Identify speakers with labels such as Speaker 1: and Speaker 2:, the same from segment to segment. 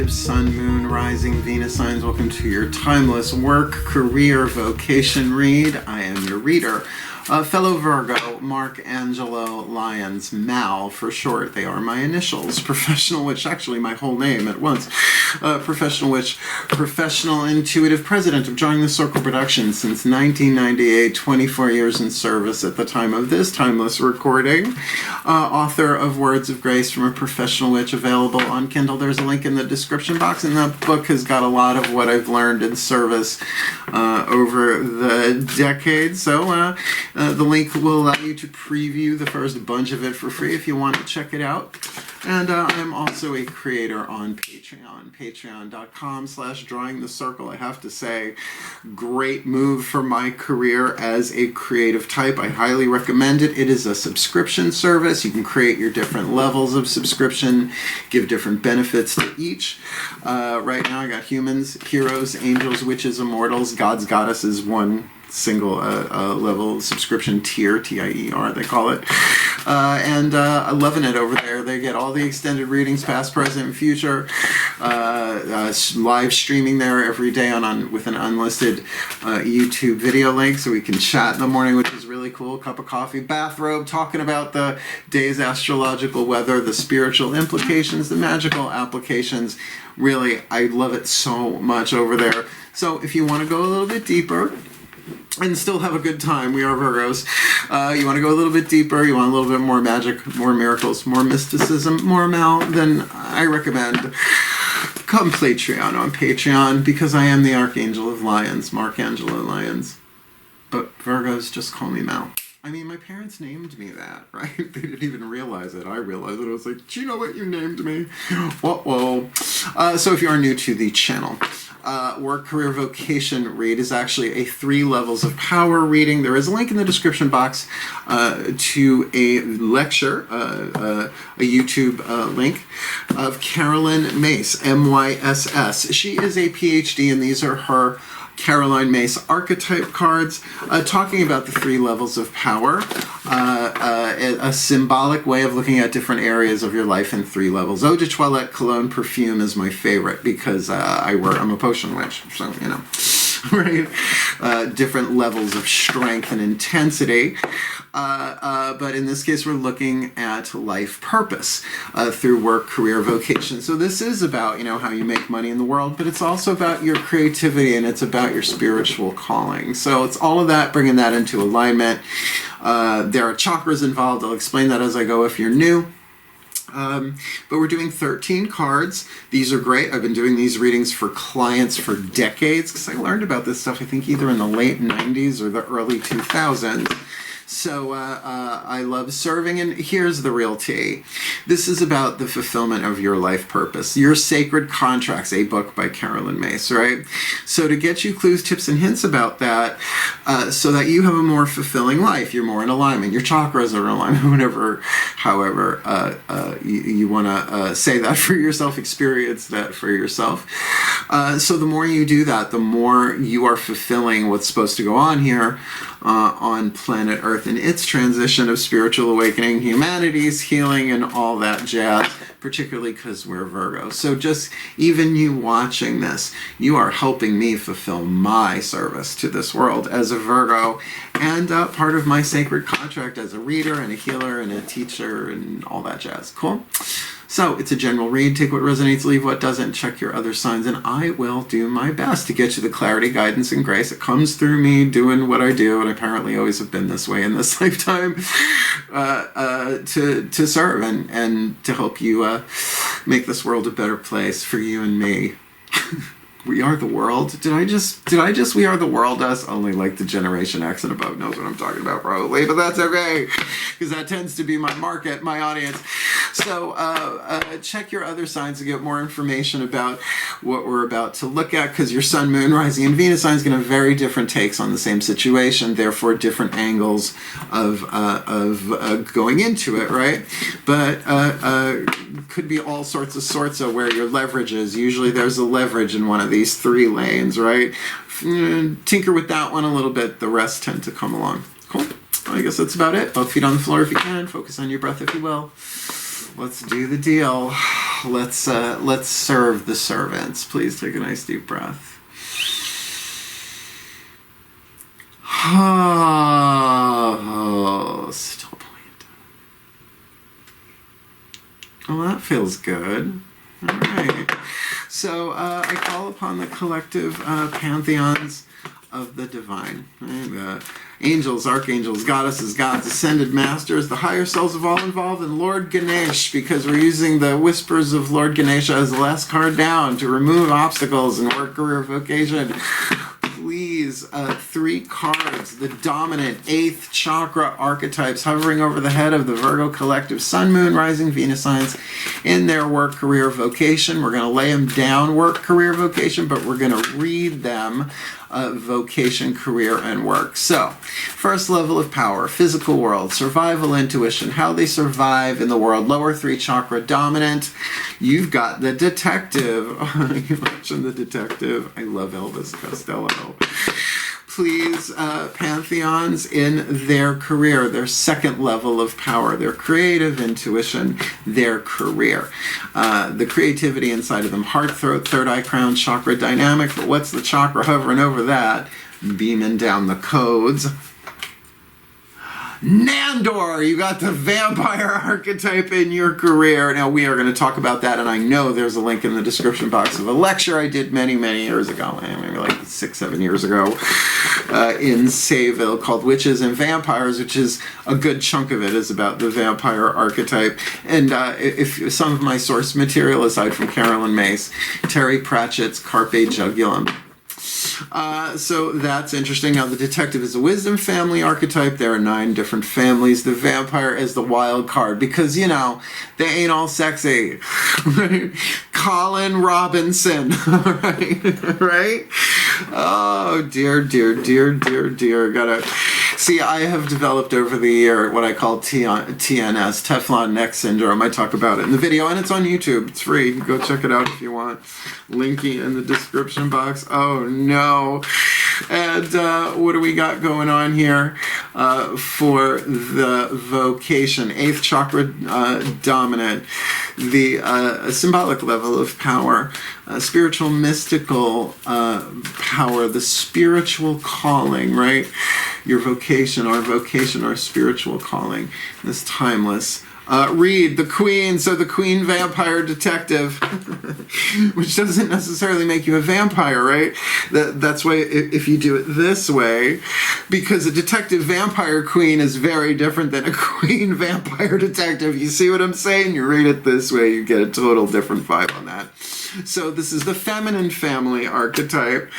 Speaker 1: creative sun, moon, rising, Venus signs. Welcome to your timeless work, career, vocation read. I am your reader. Fellow Virgo, Mark, Angelo, Lyons, Mal for short. They are my initials. Professional Witch, actually my whole name at once. Professional Witch, professional intuitive president of Drawing the Circle Productions since 1998, 24 years in service at the time of this timeless recording. Author of Words of Grace from a Professional Witch, available on Kindle. There's a link in the description box, and that book has got a lot of what I've learned in service over the decades. So the link will allow you to preview the first bunch of it for free if you want to check it out. And I'm also a creator on Patreon, patreon.com/drawingthecircle. I have to say, great move for my career as a creative type. I highly recommend it. It is a subscription service. You can create your different levels of subscription, give different benefits to each. Right now I got humans, heroes, angels, witches, immortals, gods, goddesses, one single level subscription tier, TIER they call it, and I'm loving it over there. They get all the extended readings, past, present, and future, live streaming there every day with an unlisted YouTube video link, so we can chat in the morning, which is really cool. Cup of coffee, bathrobe, talking about the day's astrological weather, the spiritual implications, the magical applications. Really, I love it so much over there. So if you want to go a little bit deeper and still have a good time, we are Virgos. You want to go a little bit deeper, you want a little bit more magic, more miracles, more mysticism, more Mal, then I recommend come Patreon on Patreon, because I am the Archangel of Lyons, Mark Angelo Lyons. But Virgos just call me Mal. I mean, my parents named me that, right? They didn't even realize it. I realized it. I was like, do you know what you named me? Whoa. So if you are new to the channel, Work-Career-Vocation read is actually a 3 levels of power reading. There is a link in the description box to a lecture, a YouTube link of Caroline Myss, MYSS. She is a PhD, and these are her Caroline Myss archetype cards, talking about the 3 levels of power, a symbolic way of looking at different areas of your life in 3 levels. Eau de toilette, cologne, perfume is my favorite, because I'm a potion witch, so you know. Right? Different levels of strength and intensity. But in this case, we're looking at life purpose through work, career, vocation. So this is about, how you make money in the world, but it's also about your creativity, and it's about your spiritual calling. So it's all of that, bringing that into alignment. There are chakras involved. I'll explain that as I go if you're new. But we're doing 13 cards. These are great. I've been doing these readings for clients for decades, because I learned about this stuff, I think, either in the late 90s or the early 2000s. So I love serving, and here's the real tea. This is about the fulfillment of your life purpose. Your Sacred Contracts, a book by Caroline Myss, right? So to get you clues, tips, and hints about that, so that you have a more fulfilling life, you're more in alignment, your chakras are in alignment, however you want to say that for yourself, experience that for yourself. So the more you do that, the more you are fulfilling what's supposed to go on here on planet Earth in its transition of spiritual awakening, humanity's healing, and all that jazz, particularly because we're Virgos. So just even you watching this, you are helping me fulfill my service to this world as a Virgo, and part of my sacred contract as a reader and a healer and a teacher and all that jazz. Cool? So it's a general read. Take what resonates, leave what doesn't. Check your other signs, and I will do my best to get you the clarity, guidance, and grace that comes through me doing what I do, and apparently always have been this way in this lifetime, to serve and to help you make this world a better place for you and me. We are the world. Did I just we are the world us? Only like the Generation X and above knows what I'm talking about, probably, but that's okay, because that tends to be my market, my audience. So check your other signs to get more information about what we're about to look at, because your Sun, Moon, Rising, and Venus sign is going to have very different takes on the same situation, therefore different angles of going into it, right? But could be all sorts of where your leverage is. Usually there's a leverage in one of these 3 lanes, right? Tinker with that one a little bit. The rest tend to come along. Cool. I guess that's about it. Both feet on the floor if you can. Focus on your breath if you will. Let's do the deal. let's serve the servants. Please take a nice deep breath. Oh, still point. Well, that feels good. All right. So I call upon the collective pantheons of the divine. Right? Angels, archangels, goddesses, gods, ascended masters, the higher selves of all involved, and Lord Ganesh, because we're using the whispers of Lord Ganesha as the last card down to remove obstacles in work, career, vocation. Please, 3 cards, the dominant 8th chakra archetypes hovering over the head of the Virgo collective, Sun, Moon, Rising, Venus signs in their work, career, vocation. We're going to lay them down, work, career, vocation, but we're going to read them, vocation, career, and work. So, first level of power, physical world, survival, intuition, how they survive in the world, lower 3 chakra dominant. You've got the detective. You mentioned the detective. I love Elvis Costello. Please, pantheons in their career, their second level of power, their creative intuition, their career. The creativity inside of them, heart, throat, third eye, crown, chakra dynamic. But what's the chakra hovering over that? Beaming down the codes. Nandor, you got the vampire archetype in your career. Now, we are going to talk about that, and I know there's a link in the description box of a lecture I did many, many years ago, maybe like 6-7 years ago, in Sayville, called Witches and Vampires, which is a good chunk of it is about the vampire archetype. And if some of my source material, aside from Carolyn Myss, Terry Pratchett's Carpe Jugulum. So that's interesting. Now, the detective is a wisdom family archetype. There are 9 different families. The vampire is the wild card because, you know, they ain't all sexy. Colin Robinson. Right? Oh, dear. Gotta see, I have developed over the year what I call TNS, Teflon Neck Syndrome. I talk about it in the video, and it's on YouTube. It's free. Go check it out if you want. Linky in the description box. Oh, no. And what do we got going on here for the vocation? 8th chakra dominant, the symbolic level of power, spiritual mystical power, the spiritual calling, right? Your vocation, our spiritual calling, this timeless. Read the queen, so the queen vampire detective, which doesn't necessarily make you a vampire, right? That's why if you do it this way, because a detective vampire queen is very different than a queen vampire detective. You see what I'm saying? You read it this way, you get a total different vibe on that. So this is the feminine family archetype.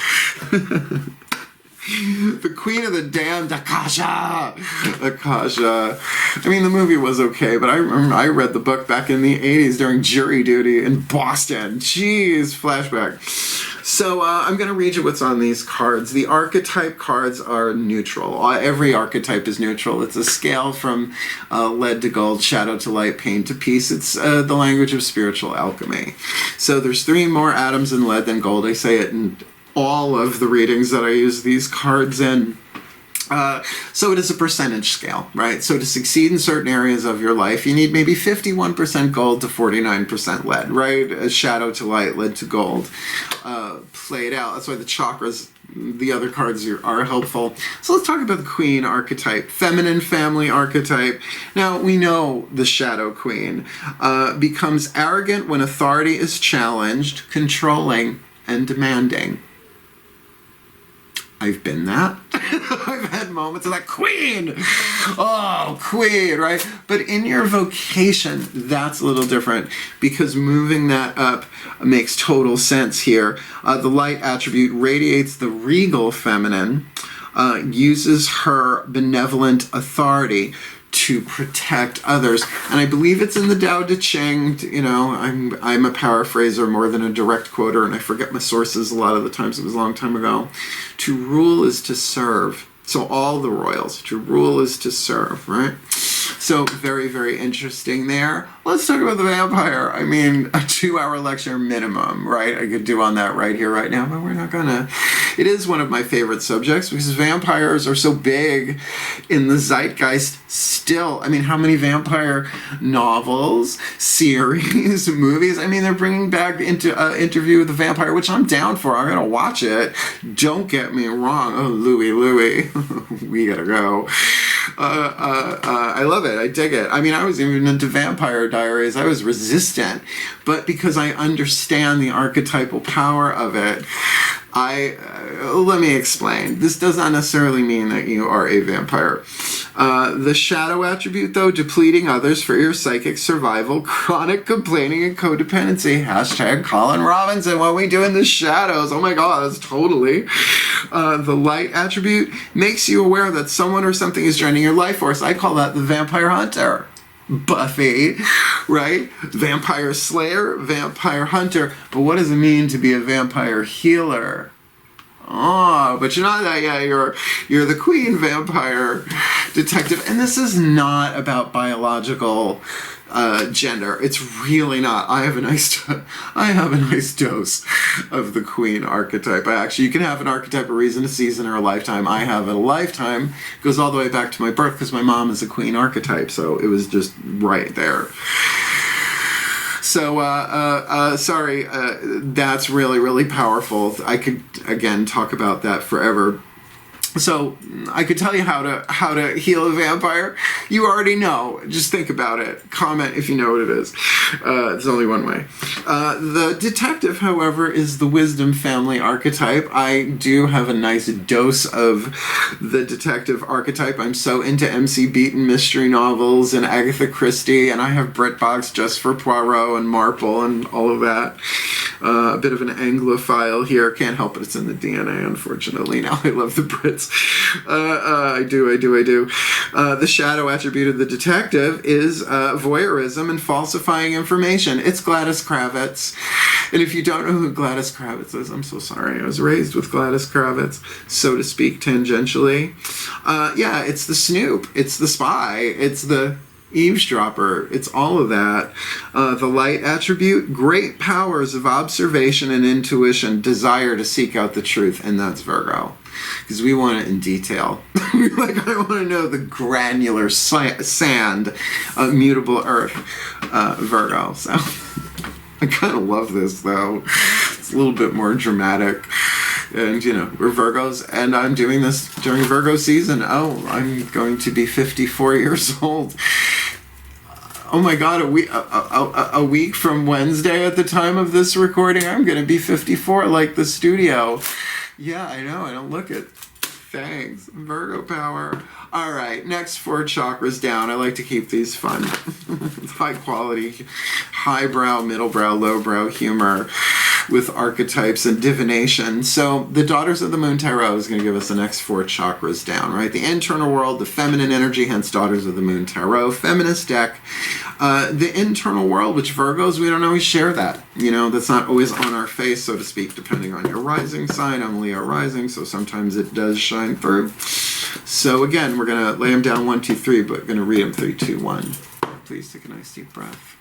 Speaker 1: The Queen of the Damned, Akasha. I mean, the movie was okay, but I remember I read the book back in the 80s during jury duty in Boston. Jeez, flashback. So I'm going to read you what's on these cards. The archetype cards are neutral. Every archetype is neutral. It's a scale from lead to gold, shadow to light, pain to peace. It's the language of spiritual alchemy. So there's 3 more atoms in lead than gold. I say it in all of the readings that I use these cards in. So it is a percentage scale, right? So to succeed in certain areas of your life, you need maybe 51% gold to 49% lead, right? A shadow to light, lead to gold, played out. That's why the chakras, the other cards are helpful. So let's talk about the queen archetype, feminine family archetype. Now, we know the shadow queen becomes arrogant when authority is challenged, controlling, and demanding. I've been that. I've had moments of that queen. Oh, queen, right? But in your vocation, that's a little different because moving that up makes total sense here. The light attribute radiates the regal feminine, uses her benevolent authority to protect others. And I believe it's in the Tao Te Ching. You know, I'm a paraphraser more than a direct quoter, and I forget my sources a lot of the times. It was a long time ago. To rule is to serve. So all the royals, to rule is to serve, right? So very, very interesting there. Let's talk about the vampire. I mean, a 2-hour lecture minimum, right? I could do on that right here, right now, but we're not gonna. It is one of my favorite subjects because vampires are so big in the zeitgeist still. I mean, how many vampire novels, series, movies? I mean, they're bringing back into Interview with the Vampire, which I'm down for. I'm going to watch it. Don't get me wrong. Oh, Louie, we gotta go. I love it. I dig it. I mean, I was even into Vampire Diaries. I was resistant, but because I understand the archetypal power of it, let me explain. This does not necessarily mean that you are a vampire. The shadow attribute, though, depleting others for your psychic survival, chronic complaining and codependency. Hashtag Colin Robinson, what we do in the shadows. Oh my God, that's totally. The light attribute makes you aware that someone or something is draining your life force. I call that the vampire hunter. Buffy, right? Vampire slayer, vampire hunter. But what does it mean to be a vampire healer? Oh, but you're not that yet. You're the queen vampire detective. And this is not about biological gender. It's really not. I have a nice dose of the queen archetype. You can have an archetype, a reason, a season, or a lifetime. I have a lifetime. It goes all the way back to my birth because my mom is a queen archetype, so it was just right there. So, sorry, that's really, really powerful. I could, again, talk about that forever. So, I could tell you how to heal a vampire. You already know. Just think about it. Comment if you know what it is. There's only one way. The detective, however, is the wisdom family archetype. I do have a nice dose of the detective archetype. I'm so into MC Beaton mystery novels and Agatha Christie, and I have BritBox just for Poirot and Marple and all of that. A bit of an Anglophile here. Can't help it. It's in the DNA, unfortunately. Now I love the Brits. I do. The shadow attribute of the detective is voyeurism and falsifying information. It's Gladys Kravitz. And if you don't know who Gladys Kravitz is, I'm so sorry. I was raised with Gladys Kravitz, so to speak, tangentially. Yeah, it's the snoop. It's the spy. It's the eavesdropper. It's all of that. The light attribute, great powers of observation and intuition, desire to seek out the truth, and that's Virgo. Because we want it in detail. Like, I want to know the granular sand, mutable earth, Virgo. So, I kind of love this, though. It's a little bit more dramatic. And, you know, we're Virgos, and I'm doing this during Virgo season. Oh, I'm going to be 54 years old. Oh my God, a week from Wednesday at the time of this recording, I'm going to be 54, like the studio. Yeah, I know, I don't look it. Thanks, Virgo power. All right, next 4 chakras down. I like to keep these fun. High quality, highbrow, middlebrow, lowbrow humor with archetypes and divination. So the Daughters of the Moon Tarot is going to give us the next 4 chakras down, right? The internal world, the feminine energy, hence Daughters of the Moon Tarot, feminist deck. The internal world, which Virgos, we don't always share that. You know, that's not always on our face, so to speak, depending on your rising sign. I'm Leo rising, so sometimes it does shine through. So again, we're going to lay them down 1, 2, 3, but going to read them 3, 2, 1. Please take a nice deep breath.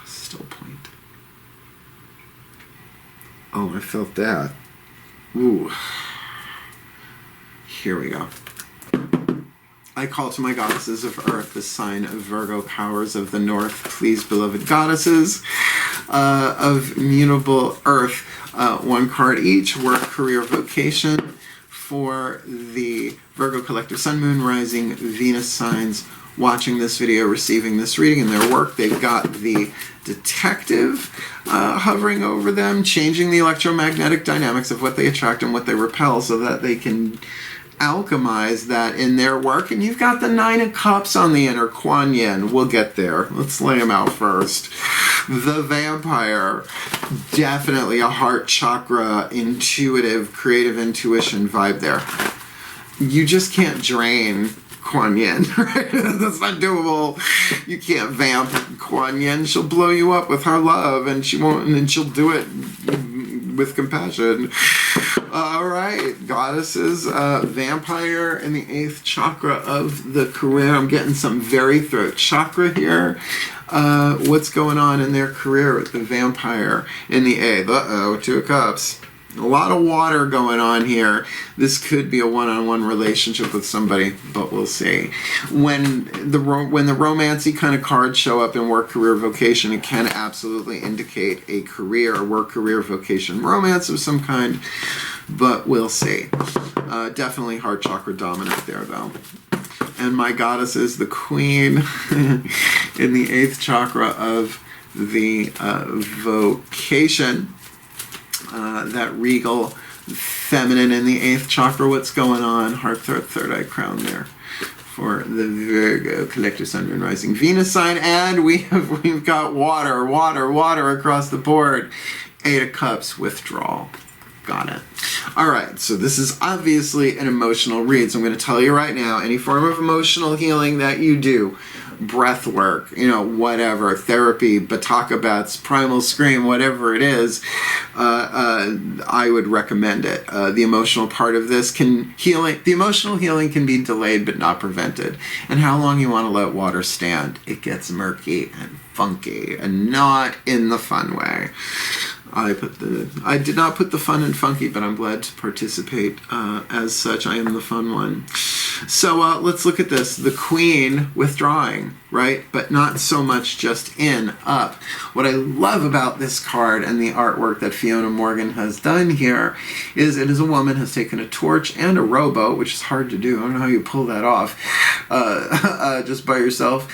Speaker 1: Still point. Oh, I felt that. Ooh. Here we go. I call to my goddesses of earth, the sign of Virgo, powers of the north. Please, beloved goddesses of mutable earth. 1 card each, work, career, vocation for the Virgo collective sun, moon, rising, Venus signs watching this video, receiving this reading in their work. They've got the detective hovering over them, changing the electromagnetic dynamics of what they attract and what they repel so that they can alchemize that in their work. And you've got the 9 of Cups on the inner, Kuan Yin. We'll get there. Let's lay them out first. The vampire, definitely a heart chakra, intuitive, creative intuition vibe there. You just can't drain Kuan Yin, right? That's not doable. You can't vamp Kuan Yin. She'll blow you up with her love, and she won't, and she'll do it with compassion. All right, goddesses, vampire in the 8th chakra of the career. I'm getting some very throat chakra here. what's going on in their career with the vampire in the 8th. Uh-oh, 2 of Cups. A lot of water going on here. This could be a one-on-one relationship with somebody, but we'll see. When the romancy kind of cards show up in work, career, vocation, it can absolutely indicate a career, work, career, vocation, romance of some kind, but we'll see. Definitely heart chakra dominant there, though. And my goddess is the queen in the 8th chakra of the vocation. That regal feminine in the 8th chakra. What's going on? Heart, third eye, crown there for the Virgo collector, sun, moon, rising, Venus sign. And we've got water across the board. 8 of Cups, withdrawal. Got it. All right, so this is obviously an emotional read. So I'm going to tell you right now, any form of emotional healing that you do, breath work, whatever, therapy, Bataka Bats, Primal Scream, whatever it is, I would recommend it. The emotional part of this the emotional healing can be delayed but not prevented. And how long you want to let water stand? It gets murky and funky and not in the fun way. I did not put the fun and funky, but I'm glad to participate as such. I am the fun one. So let's look at this. The queen withdrawing, right? But not so much just up. What I love about this card and the artwork that Fiona Morgan has done here is it is a woman has taken a torch and a rowboat, which is hard to do. I don't know how you pull that off just by yourself,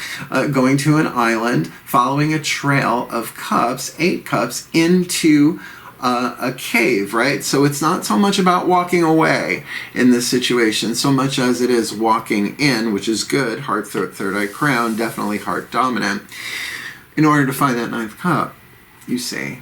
Speaker 1: going to an island, following a trail of cups, 8 cups, into a cave, right? So it's not so much about walking away in this situation, so much as it is walking in, which is good. Heart, third eye, crown, definitely heart dominant, in order to find that 9th cup, you see.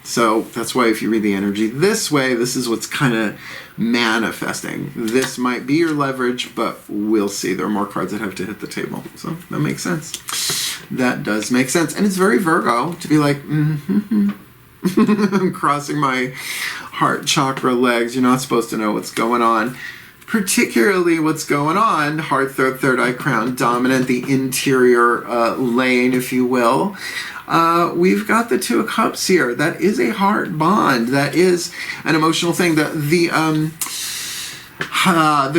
Speaker 1: So that's why if you read the energy this way, this is what's kind of manifesting. This might be your leverage, but we'll see. There are more cards that have to hit the table. So that makes sense. That does make sense. And it's very Virgo to be like, I'm crossing my heart chakra legs. You're not supposed to know what's going on. Particularly what's going on, heart, third eye, crown, dominant, the interior lane, if you will. We've got the 2 of Cups here. That is a heart bond. That is an emotional thing. The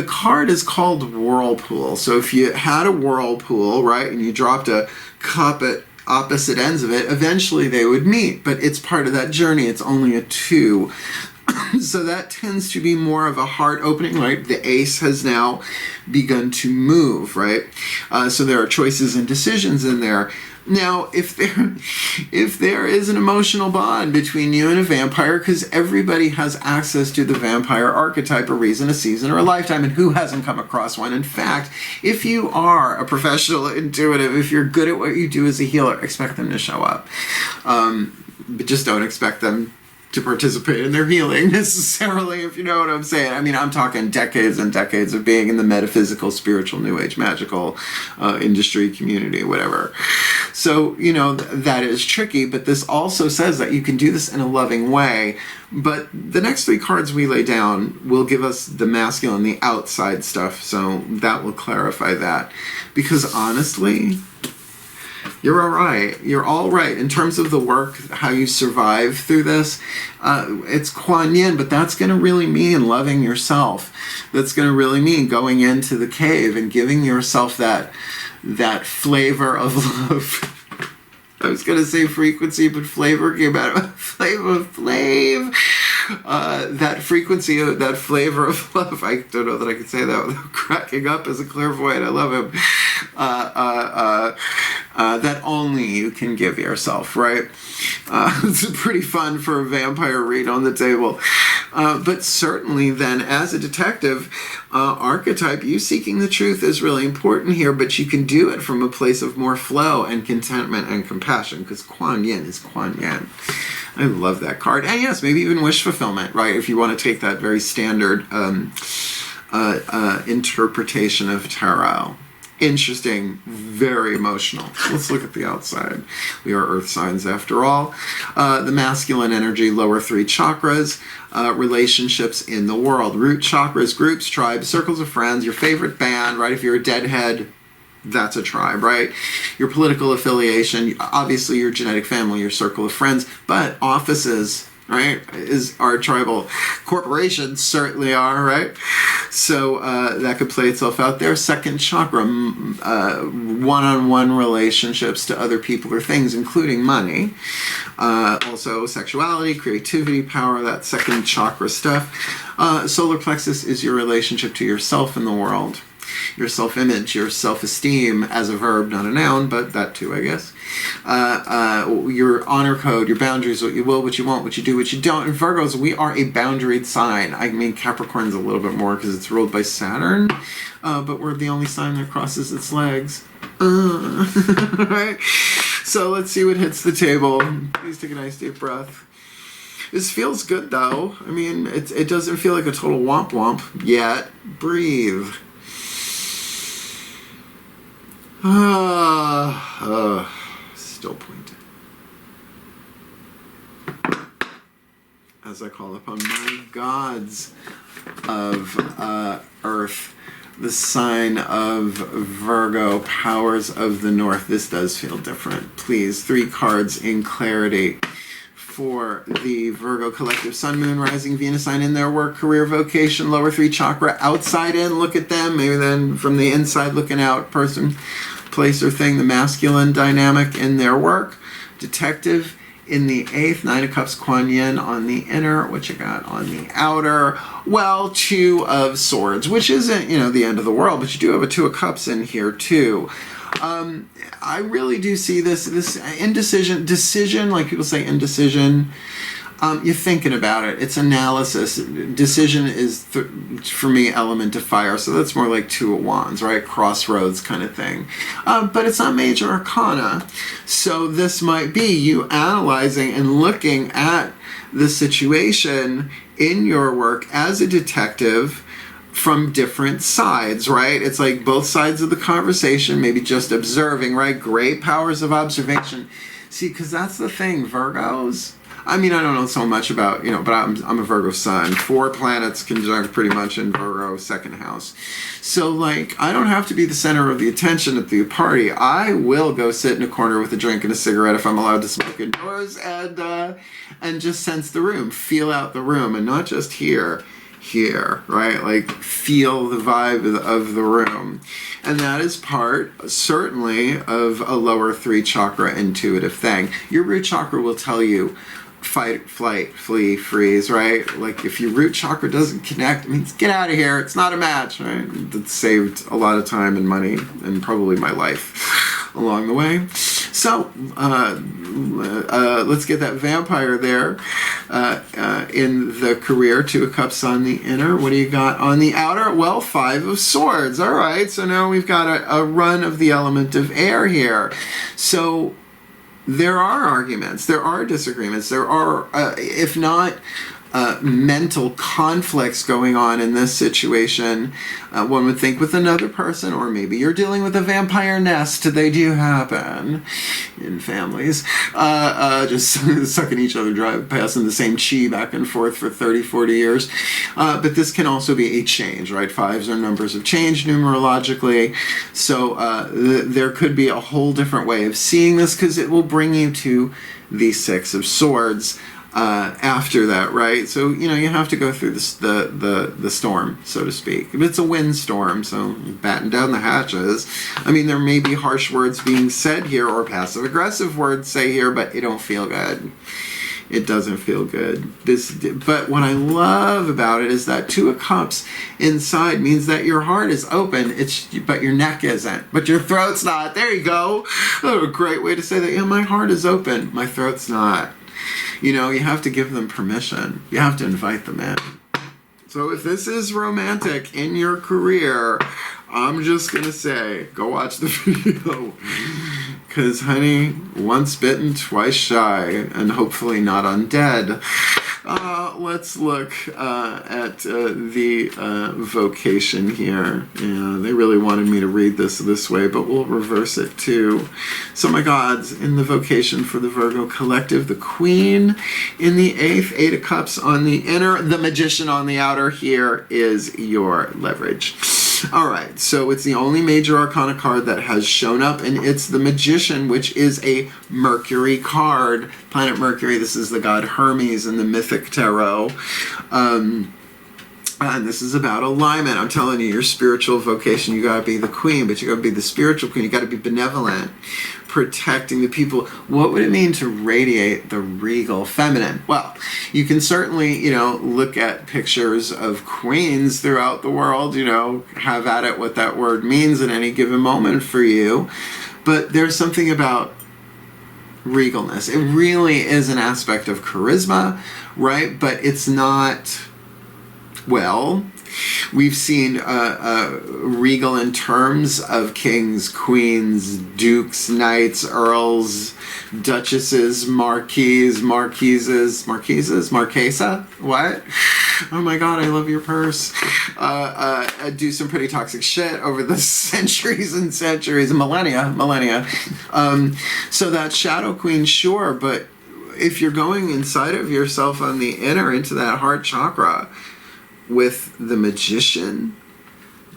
Speaker 1: card is called Whirlpool. So if you had a whirlpool, right, and you dropped a cup at opposite ends of it, eventually they would meet, but it's part of that journey. It's only a 2. So that tends to be more of a heart opening, right? The ace has now begun to move, right? So there are choices and decisions in there. Now, if there is an emotional bond between you and a vampire, because everybody has access to the vampire archetype, a reason, a season, or a lifetime, and who hasn't come across one? In fact, if you are a professional intuitive, if you're good at what you do as a healer, expect them to show up. But just don't expect them to participate in their healing necessarily, if you know what I'm saying. I mean, I'm talking decades and decades of being in the metaphysical, spiritual, new age, magical industry, community, whatever. So, that is tricky, but this also says that you can do this in a loving way. But the next 3 cards we lay down will give us the masculine, the outside stuff, so that will clarify that. Because honestly, you're all right. You're all right. In terms of the work, how you survive through this, it's Kuan Yin, but that's going to really mean loving yourself. That's going to really mean going into the cave and giving yourself that flavor of love. I was going to say frequency, but flavor came out of flavor. That frequency, that flavor of love. I don't know that I could say that without cracking up as a clairvoyant. I love him. That only you can give yourself, right? It's pretty fun for a vampire read on the table. But certainly then, as a detective archetype, you seeking the truth is really important here, but you can do it from a place of more flow and contentment and compassion, because Kuan Yin is Kuan Yin. I love that card. And yes, maybe even wish fulfillment, right? If you want to take that very standard interpretation of tarot. Interesting, very emotional. Let's look at the outside. We are earth signs after all. The masculine energy, lower 3 chakras, relationships in the world. Root chakras, groups, tribes, circles of friends, your favorite band, right? If you're a Deadhead, that's a tribe, right? Your political affiliation, obviously your genetic family, your circle of friends, but offices, right, are tribal. Corporations certainly are, right? So that could play itself out there. Second chakra, one-on-one relationships to other people or things, including money. Also sexuality, creativity, power, that second chakra stuff. Solar plexus is your relationship to yourself in the world. Your self-image, your self-esteem as a verb, not a noun, but that too, I guess. Your honor code, your boundaries, what you will, what you won't, what you do, what you don't. And Virgos, we are a boundaried sign. I mean, Capricorn's a little bit more because it's ruled by Saturn, but we're the only sign that crosses its legs. Right? So let's see what hits the table. Please take a nice deep breath. This feels good, though. I mean, it doesn't feel like a total womp-womp yet. Breathe. Still pointed. As I call upon my gods of Earth, the sign of Virgo, powers of the North. This does feel different. Please, 3 cards in clarity for the Virgo collective. Sun, Moon, Rising, Venus sign in their work, career, vocation, lower 3 chakra, outside in, look at them, maybe then from the inside looking out, person, place or thing, the masculine dynamic in their work, detective in the 8th, 9 of Cups, Kuan Yin on the inner, what you got on the outer, well, 2 of Swords, which isn't, the end of the world, but you do have a 2 of Cups in here too. I really do see this decision, like people say indecision, you're thinking about it. It's analysis. Decision is, for me, element of fire. So that's more like 2 of Wands, right? Crossroads kind of thing. But it's not major arcana. So this might be you analyzing and looking at the situation in your work as a detective from different sides, right? It's like both sides of the conversation, maybe just observing, right? Great powers of observation. See, because that's the thing, Virgos. I mean, I don't know so much about, but I'm a Virgo Sun. 4 planets conjunct pretty much in Virgo, 2nd house. So, like, I don't have to be the center of the attention at the party. I will go sit in a corner with a drink and a cigarette if I'm allowed to smoke indoors and just sense the room, feel out the room, and not just here, right? Like, feel the vibe of the room. And that is part, certainly, of a lower 3 chakra intuitive thing. Your root chakra will tell you, fight, flight, flee, freeze, right? Like if your root chakra doesn't connect, it means get out of here. It's not a match, right? That saved a lot of time and money and probably my life along the way. So let's get that vampire there in the career. 2 of Cups on the inner. What do you got on the outer? Well, 5 of Swords. All right. So now we've got a run of the element of air here. So there are arguments, there are disagreements, there are, if not mental conflicts going on in this situation. One would think with another person, or maybe you're dealing with a vampire nest. They do happen in families. Just sucking each other dry, passing the same chi back and forth for 30, 40 years. But this can also be a change, right? 5s are numbers of change numerologically. So there could be a whole different way of seeing this because it will bring you to the 6 of Swords. After that, right? So, you have to go through the storm, so to speak. If it's a windstorm, so batten down the hatches. I mean, there may be harsh words being said here or passive-aggressive words say here, but it don't feel good. It doesn't feel good. But what I love about it is that 2 of Cups inside means that your heart is open, but your neck isn't. But your throat's not. There you go. Oh, a great way to say that. Yeah, my heart is open. My throat's not. You have to give them permission. You have to invite them in. So if this is romantic in your career, I'm just going to say, go watch the video. Because, honey, once bitten, twice shy, and hopefully not undead. Let's look at the vocation here. Yeah, they really wanted me to read this way, but we'll reverse it too. So my gods, in the vocation for the Virgo collective, the Queen in the 8th, 8 of Cups on the inner, the Magician on the outer. Here is your leverage. All right, so it's the only major arcana card that has shown up, and it's the Magician, which is a Mercury card. Planet Mercury, this is the god Hermes in the Mythic Tarot. And this is about alignment. I'm telling you, your spiritual vocation, you got to be the queen, but you got to be the spiritual queen. You got to be benevolent, protecting the people. What would it mean to radiate the regal feminine? Well, you can certainly, look at pictures of queens throughout the world, have at it what that word means at any given moment for you. But there's something about regalness. It really is an aspect of charisma, right? But it's not... Well, we've seen regal in terms of kings, queens, dukes, knights, earls, duchesses, marquesa. What? Oh my God, I love your purse. Do some pretty toxic shit over the centuries and centuries, millennia. So that shadow queen, sure, but if you're going inside of yourself on the inner into that heart chakra, with the Magician,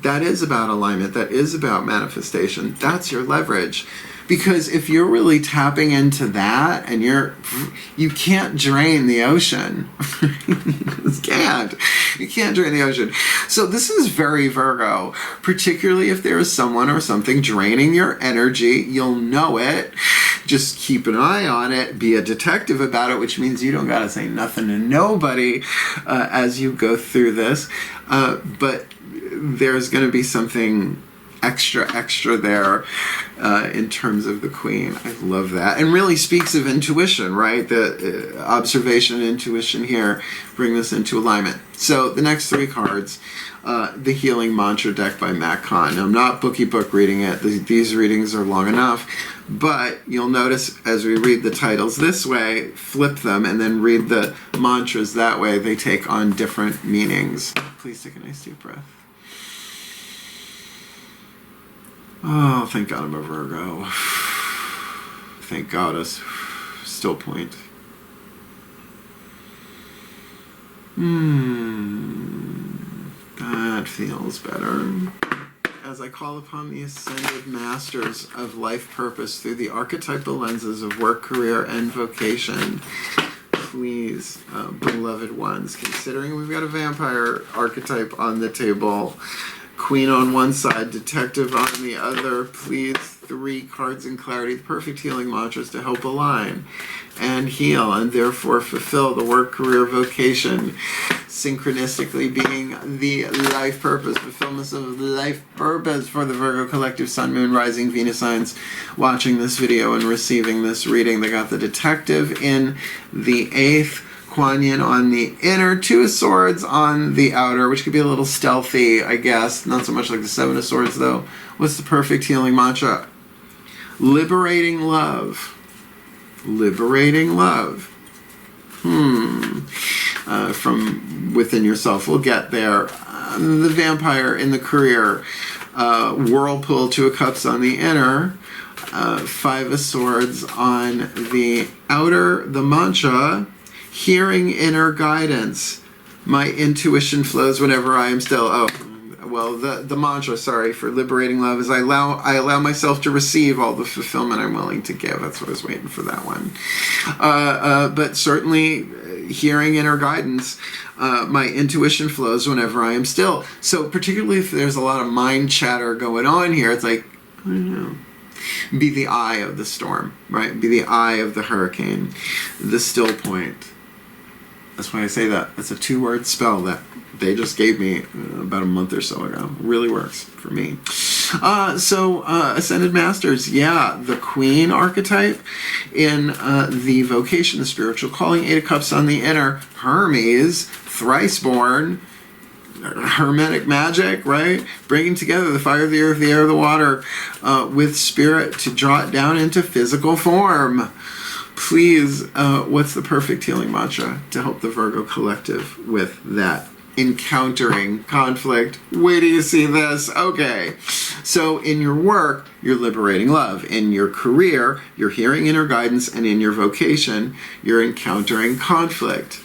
Speaker 1: that is about alignment, that is about manifestation. That's your leverage. Because if you're really tapping into that and you can't drain the ocean. You can't drain the ocean. So this is very Virgo, particularly if there is someone or something draining your energy. You'll know it. Just keep an eye on it. Be a detective about it, which means you don't got to say nothing to nobody as you go through this. But there's going to be something extra there in terms of the queen. I love that. And really speaks of intuition, right? The observation and intuition here bring this into alignment. So the next three cards, the Healing Mantra deck by Matt Kahn. Now, I'm not book reading it. These readings are long enough. But you'll notice as we read the titles this way, flip them, and then read the mantras that way. They take on different meanings. Please take a nice deep breath. Oh, thank God I'm a Virgo. Thank God us. Still point. That feels better. As I call upon the ascended masters of life purpose through the archetypal lenses of work, career, and vocation, please, beloved ones, considering we've got a vampire archetype on the table, queen on one side, detective on the other, please, 3 cards in clarity, the perfect healing mantras to help align and heal and therefore fulfill the work, career, vocation, synchronistically being the life purpose, fulfillment of life purpose for the Virgo collective Sun, Moon, Rising, Venus signs watching this video and receiving this reading. They got the detective in the 8th, Kuan Yin on the inner, 2 of Swords on the outer, which could be a little stealthy, I guess. Not so much like the 7 of Swords, though. What's the perfect healing mantra? Liberating love. Liberating love. From within yourself. We'll get there. The vampire in the career. Whirlpool, 2 of Cups on the inner. 5 of Swords on the outer. The mantra, hearing inner guidance. My intuition flows whenever I am still. The mantra, for liberating love is I allow myself to receive all the fulfillment I'm willing to give. That's what I was waiting for, that one. But certainly hearing inner guidance, my intuition flows whenever I am still. So particularly if there's a lot of mind chatter going on here, it's like, I don't know. Be the eye of the storm, right? Be the eye of the hurricane, the still point. That's why I say that. It's a 2-word spell that they just gave me about a month or so ago. Really works for me. Ascended Masters, the Queen archetype in the vocation, the spiritual calling, 8 of Cups on the inner, Hermes, thrice born, hermetic magic, right? Bringing together the fire, the earth, the air, the water with spirit to draw it down into physical form. Please, what's the perfect healing mantra to help the Virgo collective with that? Encountering conflict. Wait till you see this. Okay. So in your work, you're liberating love. In your career, you're hearing inner guidance. And in your vocation, you're encountering conflict.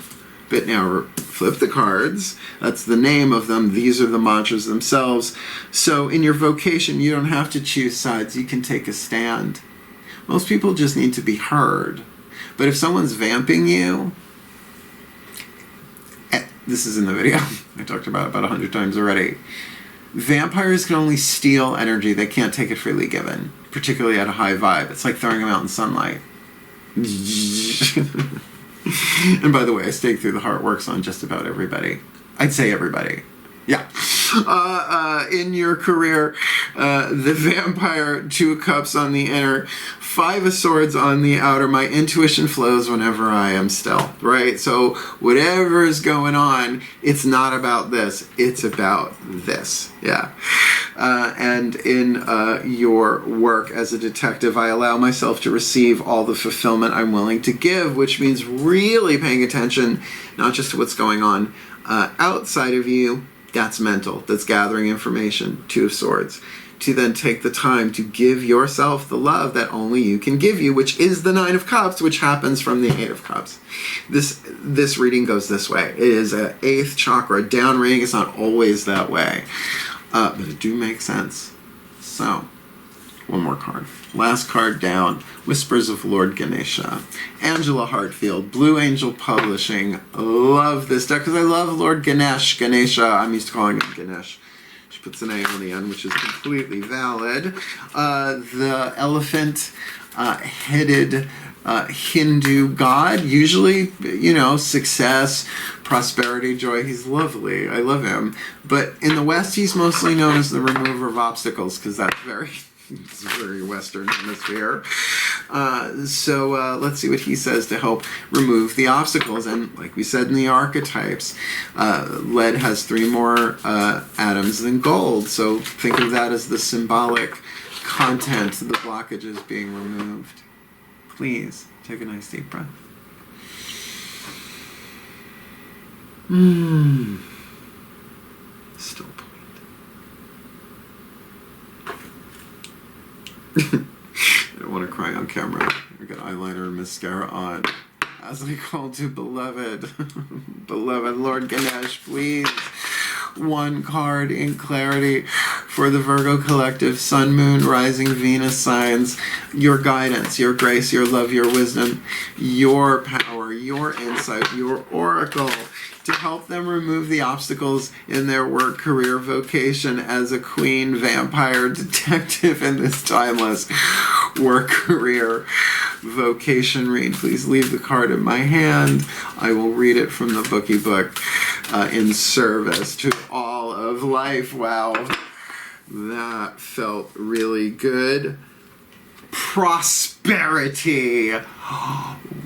Speaker 1: But now flip the cards. That's the name of them. These are the mantras themselves. So in your vocation, you don't have to choose sides. You can take a stand. Most people just need to be heard. But if someone's vamping you, this is in the video. I talked about it about 100 times already. Vampires can only steal energy. They can't take it freely given, particularly at a high vibe. It's like throwing them out in sunlight. And by the way, I stake through the heart works on just about everybody. I'd say everybody. Yeah. In your career, the vampire, 2 of cups on the inner, 5 of swords on the outer. My intuition flows whenever I am still, right? So whatever is going on, it's not about this. It's about this. Yeah. And in your work as a detective, I allow myself to receive all the fulfillment I'm willing to give, which means really paying attention, not just to what's going on outside of you. That's mental. That's gathering information. 2 of swords. To then take the time to give yourself the love that only you can give you, which is the 9 of cups, which happens from the 8 of cups. This reading goes this way. It is an 8th chakra down reading. It's not always that way. But it do make sense. So, one more card. Last card down. Whispers of Lord Ganesha. Angela Hartfield, Blue Angel Publishing. Love this deck because I love Lord Ganesha. I'm used to calling him Ganesh. She puts an A on the end, which is completely valid. The elephant-headed Hindu god. Usually, success, prosperity, joy. He's lovely. I love him. But in the West, he's mostly known as the remover of obstacles because that's it's a very Western hemisphere. So let's see what he says to help remove the obstacles. And like we said in the archetypes, lead has 3 more atoms than gold. So think of that as the symbolic content, the blockages being removed. Please take a nice deep breath. Still point. I don't want to cry on camera. I got eyeliner and mascara on. As we call to beloved, beloved Lord Ganesh, please. 1 card in clarity for the Virgo collective, Sun, Moon, Rising, Venus signs. Your guidance, your grace, your love, your wisdom, your power, your insight, your oracle to help them remove the obstacles in their work, career, vocation as a queen, vampire, detective in this timeless work, career, vocation read. Please leave the card in my hand. I will read it from the bookie book in service to all of life. Wow, that felt really good. Prosperity.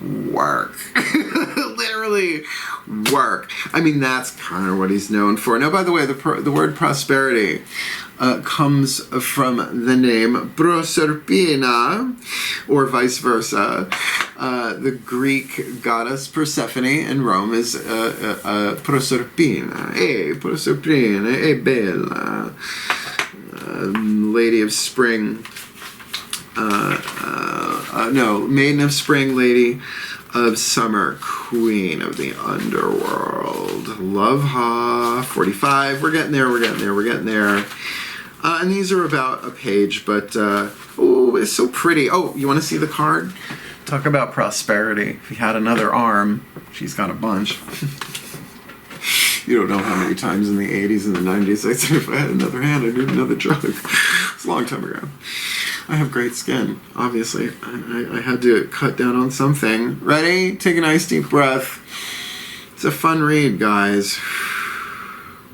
Speaker 1: Work. Literally work. I mean, that's kind of what he's known for. Now, by the way, the word prosperity comes from the name Proserpina, or vice versa. The Greek goddess Persephone in Rome is Proserpina. Proserpina, bella. Lady of Spring. Maiden of Spring, Lady of Summer, Queen of the Underworld. Love ha. 45. We're getting there. And these are about a page, but oh, it's so pretty. Oh, you want to see the card? Talk about prosperity. If he had another arm, she's got a bunch. You don't know how many times in the 80s and the 90s I said, if I had another hand, I'd need another drug. It's a long time ago. I have great skin, obviously. I had to cut down on something. Ready? Take a nice deep breath. It's a fun read, guys.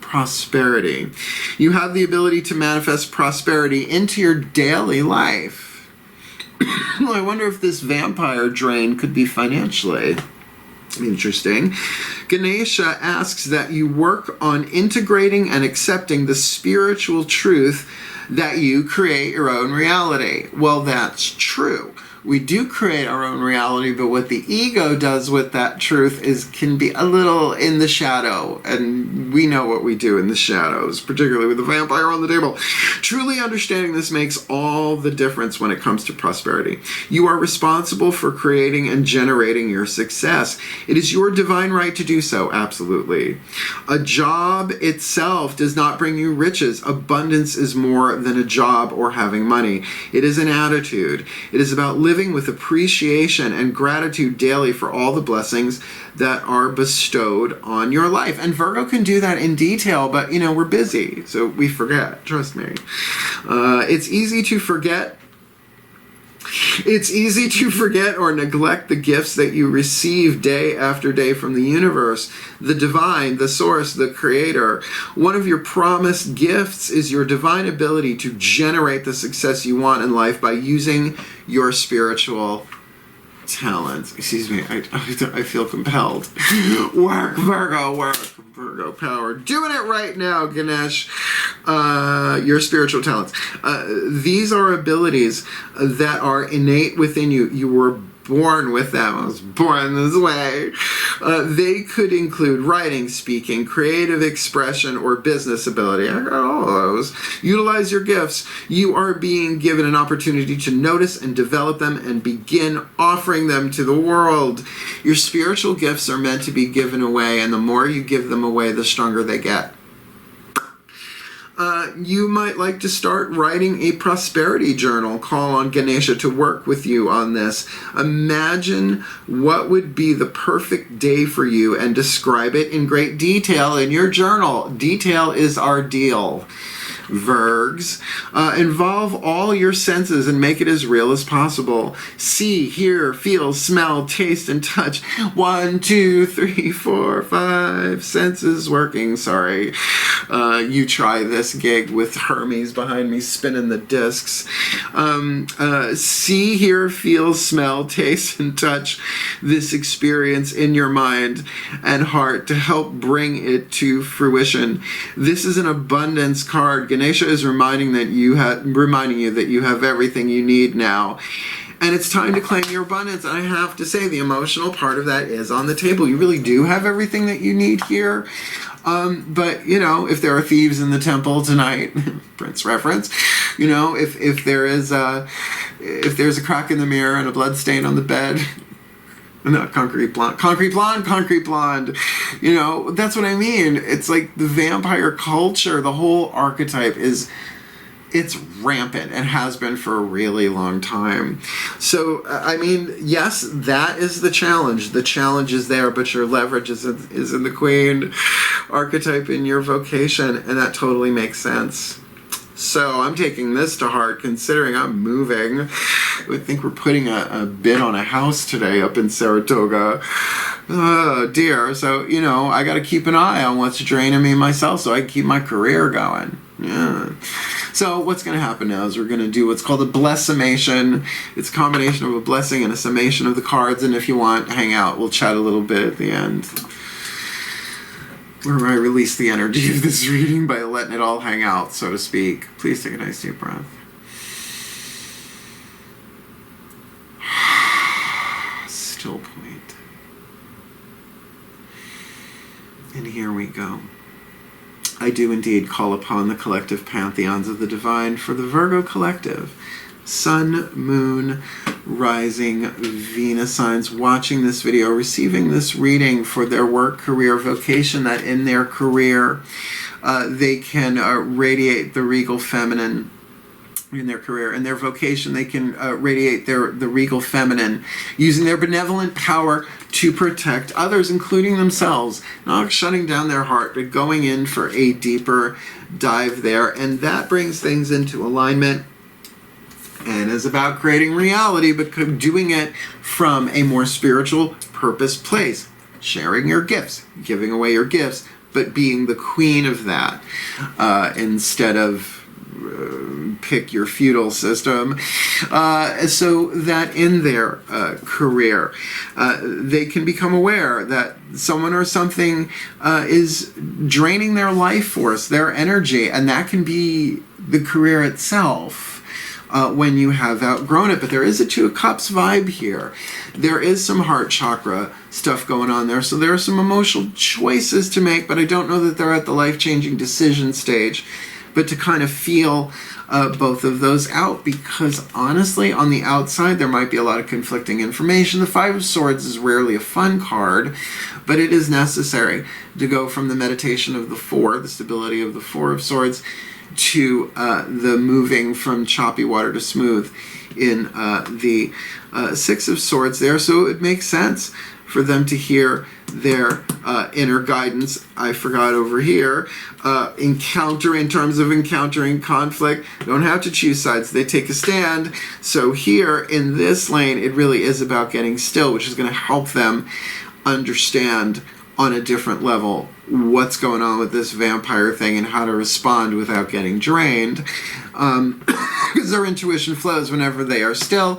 Speaker 1: Prosperity. You have the ability to manifest prosperity into your daily life. I wonder if this vampire drain could be financially. Interesting. Ganesha asks that you work on integrating and accepting the spiritual truth that you create your own reality. Well, that's true. we do create our own reality, but what the ego does with that truth can be a little in the shadow, and we know what we do in the shadows, particularly with the vampire on the table. Truly understanding this makes all the difference when it comes to prosperity. You are responsible for creating and generating your success. It is your divine right to do so, absolutely. A job itself does not bring you riches. Abundance is more than a job or having money. It is an attitude. It is about living with appreciation and gratitude daily for all the blessings that are bestowed on your life. And Virgo can do that in detail, but we're busy, so we forget. Trust me. It's easy to forget. It's easy to forget or neglect the gifts that you receive day after day from the universe, the divine, the source, the creator. One of your promised gifts is your divine ability to generate the success you want in life by using your spiritual talents. Excuse me, I feel compelled. Work, Virgo, work. Virgo power. Doing it right now, Ganesh. Your spiritual talents. These are abilities that are innate within you. You were born with them. I was born this way. They could include writing, speaking, creative expression, or business ability. I got all of those. Utilize your gifts. You are being given an opportunity to notice and develop them and begin offering them to the world. Your spiritual gifts are meant to be given away, and the more you give them away, the stronger they get. You might like to start writing a prosperity journal. Call on Ganesha to work with you on this. Imagine what would be the perfect day for you and describe it in great detail in your journal. Detail is our deal. Virgs. Involve all your senses and make it as real as possible. See, hear, feel, smell, taste, and touch. 1, 2, 3, 4, 5 senses working. Sorry. You try this gig with Hermes behind me spinning the discs. See, hear, feel, smell, taste, and touch this experience in your mind and heart to help bring it to fruition. This is an abundance card. Ganesha is reminding you that you have everything you need now. And it's time to claim your abundance. And I have to say, the emotional part of that is on the table. You really do have everything that you need here. But, if there are thieves in the temple tonight, Prince reference, if there's a crack in the mirror and a blood stain on the bed, not concrete blonde. That's what I mean. It's like the vampire culture, the whole archetype it's rampant and has been for a really long time. So, yes, that is the challenge. The challenge is there, but your leverage is in the queen archetype in your vocation, and that totally makes sense. So I'm taking this to heart, considering I'm moving. I think we're putting a bid on a house today up in Saratoga. Oh, dear. So, I got to keep an eye on what's draining me myself so I can keep my career going. Yeah. So what's going to happen now is we're going to do what's called a blessimation. It's a combination of a blessing and a summation of the cards. And if you want, hang out. We'll chat a little bit at the end, where I release the energy of this reading by letting it all hang out, so to speak. Please take a nice deep breath. Still point. And here we go. I do indeed call upon the collective pantheons of the divine for the Virgo collective. Sun, Moon, Rising, Venus signs watching this video, receiving this reading for their work, career, vocation, that in their career they can radiate the regal feminine. In their career, in their vocation, they can radiate the regal feminine, using their benevolent power to protect others, including themselves, not shutting down their heart, but going in for a deeper dive there. And that brings things into alignment and is about creating reality, but doing it from a more spiritual purpose place, sharing your gifts, giving away your gifts, but being the queen of that instead of pick your feudal system, so that in their career they can become aware that someone or something is draining their life force, their energy, and that can be the career itself. when you have outgrown it. But there is a Two of Cups vibe here. There is some heart chakra stuff going on there. So there are some emotional choices to make, but I don't know that they're at the life-changing decision stage. But to kind of feel both of those out, because honestly, on the outside, there might be a lot of conflicting information. The Five of Swords is rarely a fun card, but it is necessary to go from the meditation of the Four, the stability of the Four of Swords, to the moving from choppy water to smooth in the Six of Swords there. So it makes sense for them to hear their inner guidance. I forgot over here. Encounter, in terms of encountering conflict, don't have to choose sides. They take a stand. So here in this lane, it really is about getting still, which is going to help them understand on a different level what's going on with this vampire thing and how to respond without getting drained, because their intuition flows whenever they are still,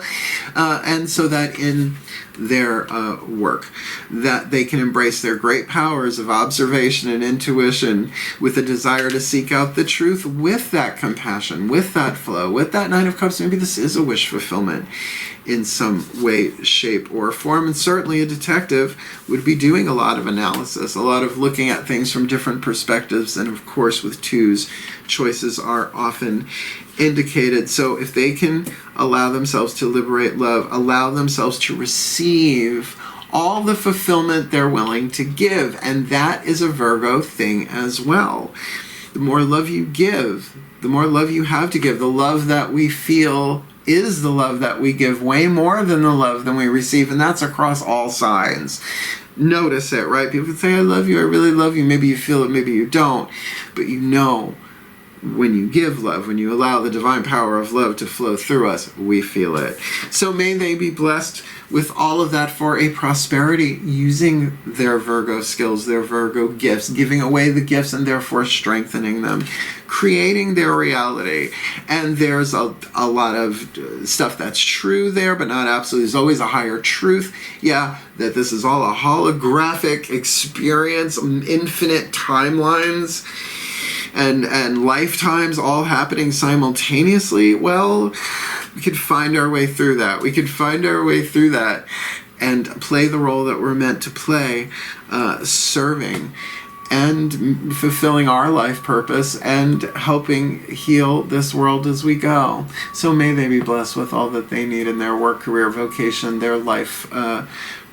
Speaker 1: and so that in their work that they can embrace their great powers of observation and intuition with a desire to seek out the truth with that compassion, with that flow, with that Nine of Cups. Maybe this is a wish fulfillment in some way, shape, or form. And certainly a detective would be doing a lot of analysis, a lot of looking at things from different perspectives. And of course, with twos, choices are often indicated. So if they can allow themselves to liberate love, allow themselves to receive all the fulfillment they're willing to give, and that is a Virgo thing as well. The more love you give, the more love you have to give. The love that we feel is the love that we give, way more than the love than we receive, and that's across all signs. Notice it, right? People say, I love you, I really love you. Maybe you feel it, maybe you don't, but you know when you give love, when you allow the divine power of love to flow through us, we feel it. So may they be blessed with all of that for a prosperity, using their Virgo skills, their Virgo gifts, giving away the gifts and therefore strengthening them, creating their reality. And there's a lot of stuff that's true there, but not absolutely. There's always a higher truth. Yeah, that this is all a holographic experience, infinite timelines, and lifetimes all happening simultaneously. Well, we could find our way through that. We could find our way through that and play the role that we're meant to play, serving and fulfilling our life purpose and helping heal this world as we go. So may they be blessed with all that they need in their work, career, vocation, their life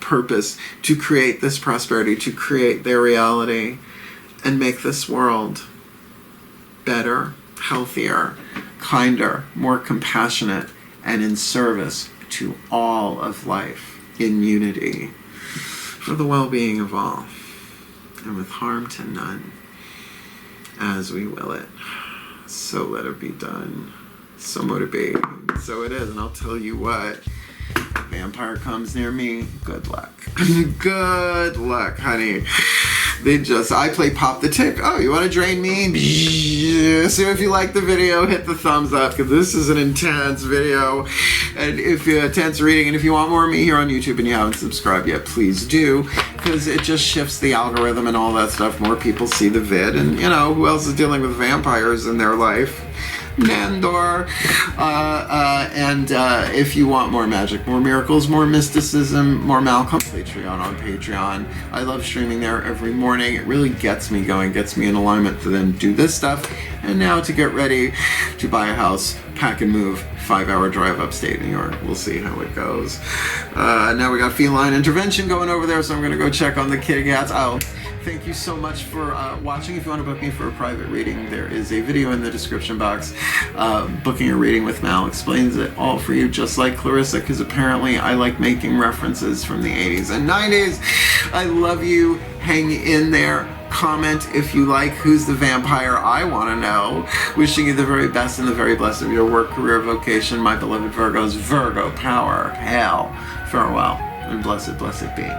Speaker 1: purpose to create this prosperity, to create their reality and make this world better, healthier, kinder, more compassionate, and in service to all of life, in unity, for the well-being of all, and with harm to none, as we will it. So let it be done. So mote it be. So it is, and I'll tell you what, if a vampire comes near me, good luck. Good luck, honey. I play Pop the Tick. Oh, you want to drain me? So if you like the video, hit the thumbs up, because this is an intense video. And if you're intense reading, and if you want more of me here on YouTube and you haven't subscribed yet, please do, because it just shifts the algorithm and all that stuff. More people see the vid, and you know, who else is dealing with vampires in their life? Nandor. And if you want more magic, more miracles, more mysticism, more Malcolm, Patreon on Patreon. I love streaming there every morning. It really gets me going, gets me in alignment to then do this stuff. And now to get ready to buy a house, pack and move, 5-hour drive upstate New York. We'll see how it goes. Now we got feline intervention going over there, so I'm going to go check on the kitty cats. Thank you so much for watching. If you want to book me for a private reading, there is a video in the description box. Booking a reading with Mal explains it all for you, just like Clarissa, because apparently I like making references from the 80s and 90s. I love you. Hang in there. Comment if you like who's the vampire I want to know. Wishing you the very best and the very blessed of your work, career, vocation, my beloved Virgos. Virgo power. Hail. Farewell. And blessed, blessed be.